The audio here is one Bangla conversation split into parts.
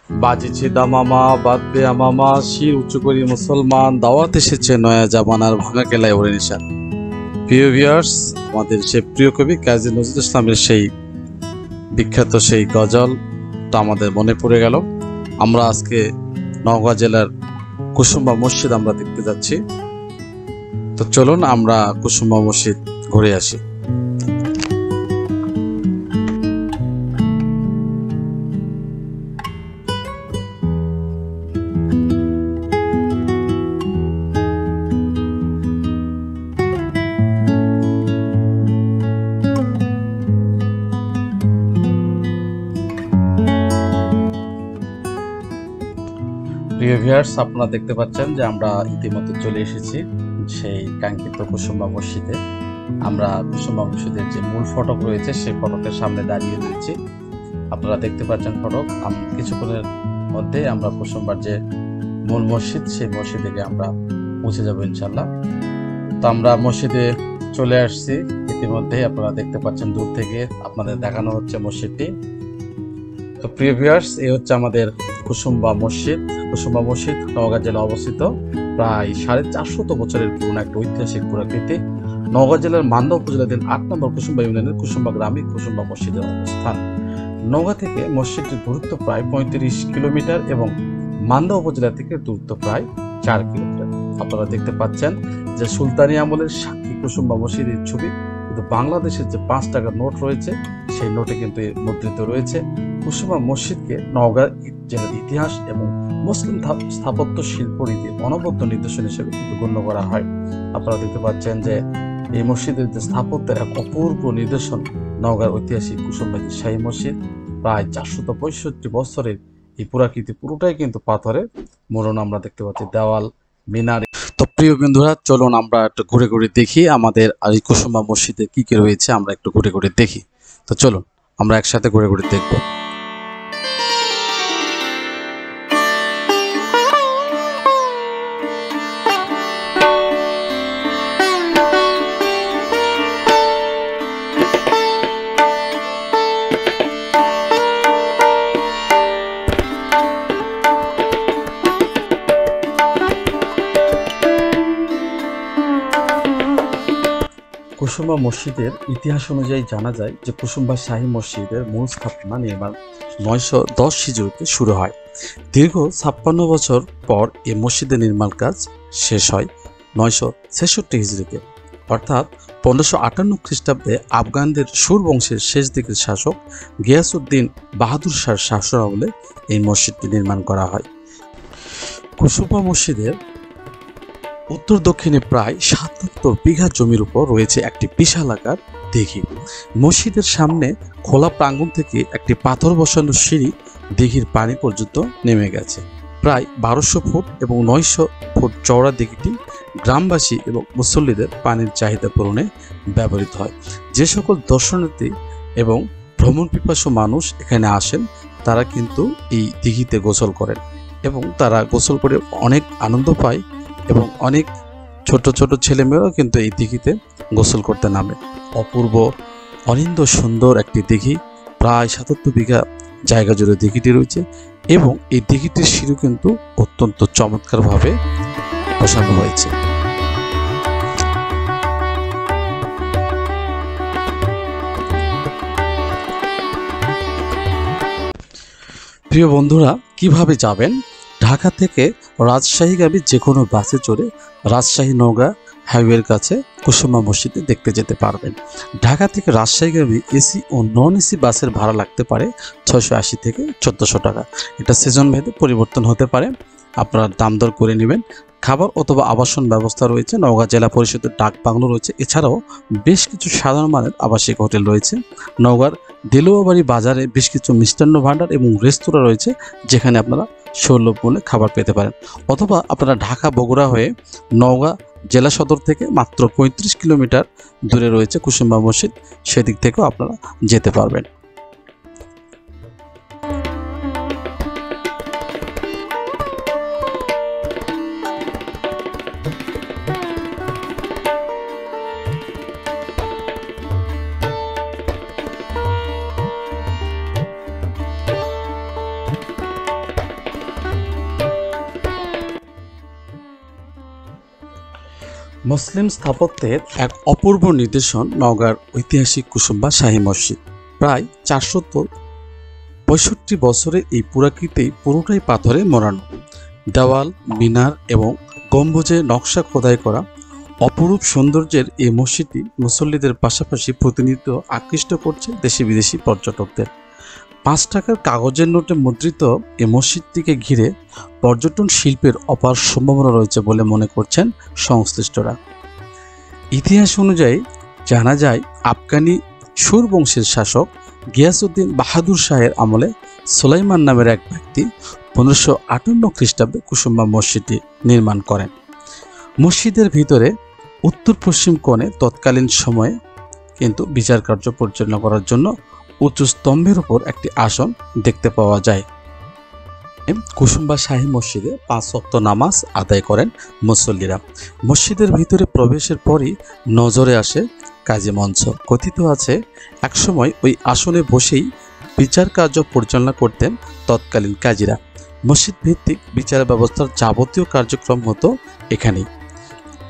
বাজিছে দামামা বাদবে আমামা শির উঁচু করি মুসলমান দাওয়াত এসেছে নয়া জামানার ভাঙা কেলায় ওরে নিশান। প্রিয় ভিউয়ার্স, আমাদের সে প্রিয় কবি কাজী নজরুল ইসলামের সেই বিখ্যাত সেই গজলটা আমাদের মনে পড়ে গেল। আমরা আজকে নওগাঁ জেলার কুসুম্বা মসজিদ আমরা দেখতে যাচ্ছি। তো চলুন আমরা কুসুম্বা মসজিদ ঘুরে আসি। প্রিয় ভিউয়ার্স, আপনারা দেখতে পাচ্ছেন যে আমরা ইতিমধ্যে চলে এসেছি সেই কাঙ্ক্ষিত কুসুম্বা মসজিদে। আমরা কুসুম্বা মসজিদের যে মূল ফটক রয়েছে সেই ফটকের সামনে দাঁড়িয়ে রয়েছি। আপনারা দেখতে পাচ্ছেন ফটক। কিছুক্ষণের মধ্যে আমরা কুসুম্বার যে মূল মসজিদ সেই মসজিদে আমরা পৌঁছে যাবো ইনশাল্লাহ। তো আমরা মসজিদে চলে আসছি ইতিমধ্যে। আপনারা দেখতে পাচ্ছেন দূর থেকে আপনাদের দেখানো হচ্ছে মসজিদটি। তো প্রিয় ভিউয়ার্স, এই হচ্ছে আমাদের কুসুম্বা মসজিদ। কুসুম্বা মসজিদ নওগাঁ জেলা অবস্থিত। প্রায় 450 বছরের পুরনো একটা ঐতিহাসিক পুরাকৃতি। নওগাঁ জেলার মান্দা উপজেলাধীন 8 নম্বর কুসুম্বা ইউনিয়নের কুসুম্বা গ্রামে কুসুম্বা মসজিদের অবস্থান। নওগাঁ থেকে মসজিদটির দূরত্ব প্রায় 35 কিলোমিটার এবং মান্দা উপজেলা থেকে দূরত্ব প্রায় 4 কিলোমিটার। আপনারা দেখতে পাচ্ছেন যে সুলতানি আমলের সাক্ষী কুসুম্বা মসজিদের ছবি কিন্তু বাংলাদেশের যে 5 টাকার নোট রয়েছে সেই নোটে কিন্তু মুদ্রিত রয়েছে। কুসুম্বা মসজিদকে নওগাঁ জেলার ইতিহাস এবং মুসলিম স্থাপত্য শিল্প রীতির অনবদ্য নিদর্শন হিসেবে কিন্তু গণ্য করা হয়। আপনারা দেখতে পাচ্ছেন যে এই মসজিদের যে স্থাপত্যের এক অপূর্ব নিদর্শন নওগাঁর ঐতিহাসিক কুসুম্বা শাহী মসজিদ। প্রায় 465 বছরের এই পুরাকৃতি পুরোটাই কিন্তু পাথরের মোড়ন আমরা দেখতে পাচ্ছি, দেওয়াল মিনার। তো প্রিয় বন্ধুরা, চলুন আমরা একটু ঘুরে ঘুরে দেখি আমাদের এই কুসুম্বা মসজিদে কি কি রয়েছে। আমরা একটু ঘুরে ঘুরে দেখি। তো চলুন আমরা একসাথে ঘুরে ঘুরে দেখবো। কুসুম্বা মসজিদের ইতিহাস অনুযায়ী জানা যায় যে কুসুম্বা শাহী মসজিদের মূল স্থাপনা নির্মাণ 910 হিজরিতে শুরু হয়। দীর্ঘ 56 বছর পর এই মসজিদের নির্মাণ কাজ শেষ হয় 966 হিজরিতে, অর্থাৎ 1558 খ্রিস্টাব্দে আফগানদের সুর বংশের শেষ দিকের শাসক গিয়াসউদ্দিন বাহাদুর শাহর শাসনামলে এই মসজিদটি নির্মাণ করা হয়। কুসুম্বা মসজিদের উত্তর দক্ষিণে প্রায় 77 বিঘা জমির উপর রয়েছে একটি বিশাল আকার দিঘি। মসজিদের সামনে খোলা প্রাঙ্গণ থেকে একটি পাথর বসানো সিঁড়ি দিঘির পানি পর্যন্ত নেমে গেছে। প্রায় 1200 ফুট এবং 900 ফুট চওড়া দিঘিটি গ্রামবাসী এবং মুসল্লিদের পানির চাহিদা পূরণে ব্যবহৃত হয়। যে সকল দর্শনার্থী এবং ভ্রমণ পিপাসু মানুষ এখানে আসেন তারা কিন্তু এই দিঘিতে গোসল করেন এবং তারা গোসল করে অনেক আনন্দ পায় এবং অনেক ছোট ছোট ছেলেমেয়েরাও কিন্তু এই দিঘিতে গোসল করতে নামে। অপূর্ব অনিন্দ সুন্দর একটি দিঘি, প্রায় 77 বিঘা জায়গা জুড়ে দিঘিটি রয়েছে এবং এই দিঘিটির সিঁড়ি কিন্তু অত্যন্ত চমৎকারভাবে বসানো হয়েছে। প্রিয় বন্ধুরা, কিভাবে যাবেন? ঢাকা থেকে রাজশাহীগামী যে কোনো বাসে চড়ে রাজশাহী নওগাঁ হাইওয়ের কাছে কুসুম্বা মসজিদে দেখতে যেতে পারবেন। ঢাকা থেকে রাজশাহীগামী এসি ও নন এসি বাসের ভাড়া লাগতে পারে 680 থেকে 1400 টাকা। এটা সিজন ভেদে পরিবর্তন হতে পারে, আপনারা দাম দর করে নেবেন। খাবার অথবা আবাসন ব্যবস্থা রয়েছে। নওগাঁ জেলা পরিষদের ডাক বাংলো রয়েছে। এছাড়াও বেশ কিছু সাধারণ মানের আবাসিক হোটেল রয়েছে। নওগাঁর দেলুয়াবাড়ি বাজারে বেশ কিছু মিষ্টান্ন ভাণ্ডার এবং রেস্তোরাঁ রয়েছে যেখানে আপনারা সুলভ মূল্যে খাবার পেতে পারেন। অথবা আপনারা ঢাকা বগুড়া হয়ে নওগাঁ জেলা সদর থেকে মাত্র 35 কিলোমিটার দূরে রয়েছে কুসুম্বা মসজিদ, সেদিক থেকেও আপনারা যেতে পারবেন। মুসলিম স্থাপত্যের এক অপূর্ব নিদর্শন নওগাঁর ঐতিহাসিক কুসুম্বা শাহী মসজিদ। প্রায় 465 বছরের এই পুরাকৃতি পুরোটাই পাথরে মোড়ানো। দেওয়াল, মিনার এবং গম্বুজে নকশা খোদাই করা অপরূপ সৌন্দর্যের এই মসজিদটি মুসল্লিদের পাশাপাশি প্রতিনিয়ত আকৃষ্ট করছে দেশি বিদেশি পর্যটকদের। 5 টাকার কাগজের নোটে মুদ্রিত এই মসজিদটিকে ঘিরে পর্যটন শিল্পের অপার সম্ভাবনা রয়েছে বলে মনে করছেন সংশ্লিষ্টরা। ইতিহাস অনুযায়ী জানা যায়, আফগানি সুর বংশের শাসক গিয়াসউদ্দিন বাহাদুর শাহের আমলে সুলাইমান নামের এক ব্যক্তি 1558 খ্রিস্টাব্দে কুসুম্বা মসজিদটি নির্মাণ করেন। মসজিদের ভিতরে উত্তর পশ্চিম কোণে তৎকালীন সময়ে কিন্তু বিচার কার্য পরিচালনা করার জন্য উঁচু স্তম্ভের উপর একটি আসন দেখতে পাওয়া যায়। কুসুম্বা শাহী মসজিদে 5 ওয়াক্ত নামাজ আদায় করেন মুসল্লিরা। মসজিদের ভিতরে প্রবেশের পরই নজরে আসে কাজী মঞ্চ। কথিত আছে, একসময় ওই আসনে বসেই বিচার কার্য পরিচালনা করতেন তৎকালীন কাজীরা। মসজিদ ভিত্তিক বিচার ব্যবস্থার যাবতীয় কার্যক্রম হতো এখানেই।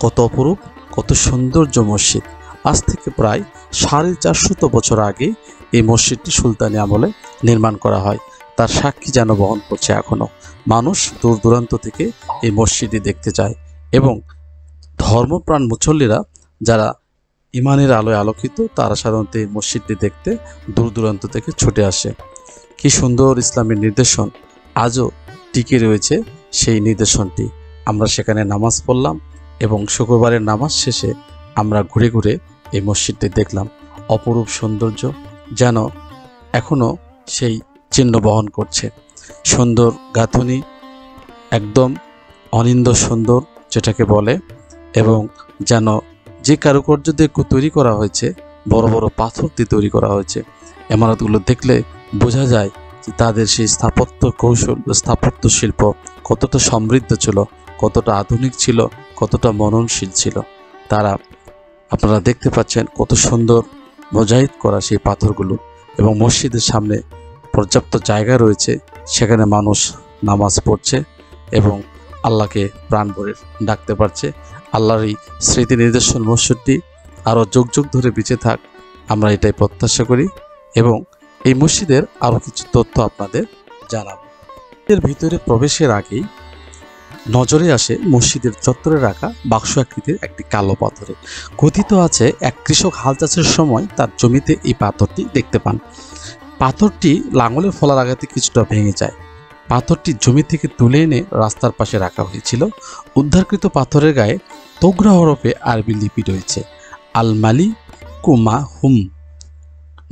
কত অপরূপ, কত সৌন্দর্য মসজিদ! আজ থেকে প্রায় 450 বছর আগে এই মসজিদটি সুলতানি আমলে নির্মাণ করা হয়। তার সাক্ষী যেন বহন করছে এখনো। মানুষ দূর দূরান্ত থেকে এই মসজিদটি দেখতে যায় এবং ধর্মপ্রাণ মুসল্লিরা যারা ইমানের আলোয় আলোকিত, তারা সাধারণত এই মসজিদটি দেখতে দূর দূরান্ত থেকে ছুটে আসে। কি সুন্দর ইসলামের নিদর্শন! আজও টিকে রয়েছে সেই নিদর্শনটি। আমরা সেখানে নামাজ পড়লাম এবং শুক্রবারের নামাজ শেষে আমরা ঘুরে ঘুরে এই মসজিদটি দেখলাম। অপরূপ সৌন্দর্য যেন এখনো সেই চিহ্ন বহন করছে। সুন্দর গাঁথুনি, একদম অনিন্দ সুন্দর যেটাকে বলে, এবং যেন যে কারুকার্য দিয়ে তৈরি করা হয়েছে, বড় বড় পাথর দিয়ে তৈরি করা হয়েছে। ইমারতগুলো দেখলে বোঝা যায় যে তাদের সেই স্থাপত্য কৌশল, স্থাপত্য শিল্প কতটা সমৃদ্ধ ছিল, কতটা আধুনিক ছিল, কতটা মননশীল ছিল। তারা, আপনারা দেখতে পাচ্ছেন কত সুন্দর মোজাহিদ করা সেই পাথরগুলো, এবং মসজিদের সামনে পর্যাপ্ত জায়গা রয়েছে, সেখানে মানুষ নামাজ পড়ছে এবং আল্লাহকে প্রাণ ভরে ডাকতে পারছে। আল্লাহর এই স্মৃতি নিদর্শন মসজিদটি আরও যুগ যুগ ধরে বেঁচে থাক, আমরা এটাই প্রত্যাশা করি। এবং এই মসজিদের আরও কিছু তথ্য আপনাদের জানাবো। এর ভিতরে প্রবেশের আগেই নজরে আসে মসজিদের চত্বরে রাখা বাক্স আকৃতির একটি কালো পাথরে। কথিত আছে, এক কৃষক হাল চাষের সময় তার জমিতে এই পাথরটি দেখতে পান। পাথরটি লাঙলে ফলার আঘাতে কিছুটা ভেঙে যায়। পাথরটি জমি থেকে তুলে এনে রাস্তার পাশে রাখা হয়েছিল। উদ্ধারকৃত পাথরের গায়ে তোগরা হরফে আরবি লিপি রয়েছে, আল মালি কুমা হুম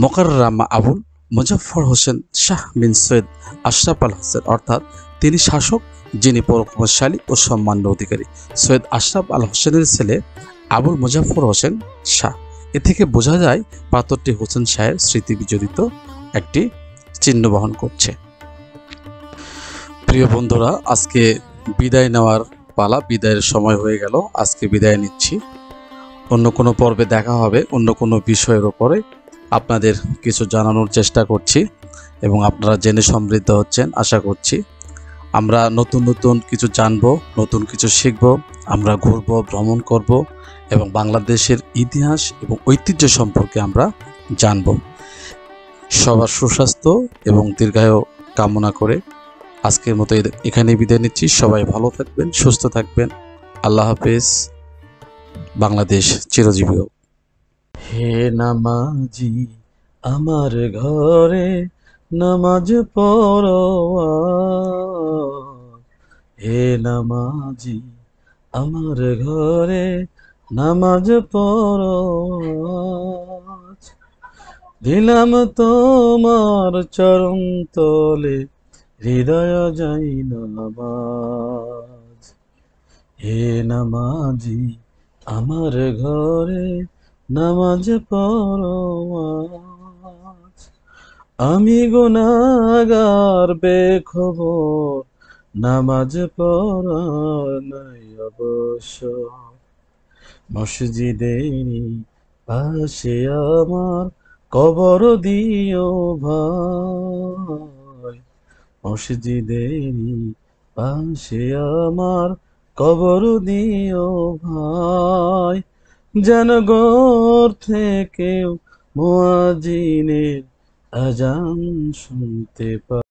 মোকাররামা আবুল মুজাফফর হোসেন শাহ বিন সৈয়দ আশরাফ আল হোসেন, অর্থাৎ তিনি শাসক যিনি পরাক্রমশালী ও সম্মান্য অধিকারী। সৈয়দ আশরাফ আল হোসেনের ছেলে আবুল মুজাফফর হোসেন শাহ। এ থেকে বোঝা যায় পাথরটি হোসেন শাহের স্মৃতি বিজড়িত একটি চিহ্ন বহন করছে। প্রিয় বন্ধুরা, আজকে বিদায় নেওয়ার পালা, বিদায়ের সময় হয়ে গেল। আজকে বিদায় নিচ্ছি। অন্য কোনো পর্বে দেখা হবে, অন্য কোনো বিষয়ের উপরে আপনাদের কিছু জানানোর চেষ্টা করছি এবং আপনারা জেনে সমৃদ্ধ হচ্ছেন আশা করছি। আমরা নতুন নতুন কিছু জানবো, নতুন কিছু শিখব, আমরা ঘুরবো, ভ্রমণ করব এবং বাংলাদেশের ইতিহাস এবং ঐতিহ্য সম্পর্কে আমরা জানব। সবার সুস্বাস্থ্য এবং দীর্ঘায়ু কামনা করে আজকের মতো এখানে বিদায় নিচ্ছি। সবাই ভালো থাকবেন, সুস্থ থাকবেন। আল্লাহ হাফেজ। বাংলাদেশ চিরজীবী হোক। হে নামাজি আমার ঘরে নামাজ পড়ো, হে নামাজি আমার ঘরে নামাজ পড়ো। দিলাম তোমার চরণ তলে হৃদয় যাই নামাজ। হে নামাজি আমার ঘরে নামাজ পড়ো। আমি গুনাহগার বেখবর, নামাজ পড়া নাই অবশ্য। মসজিদেরই পাশে আমার কবর দিও ভাই, মসজিদেরই পাশে আমার কবর দিও ভাই, যেন ঘর থেকেও মুয়াজ্জিনের আজান শুনতে পাই।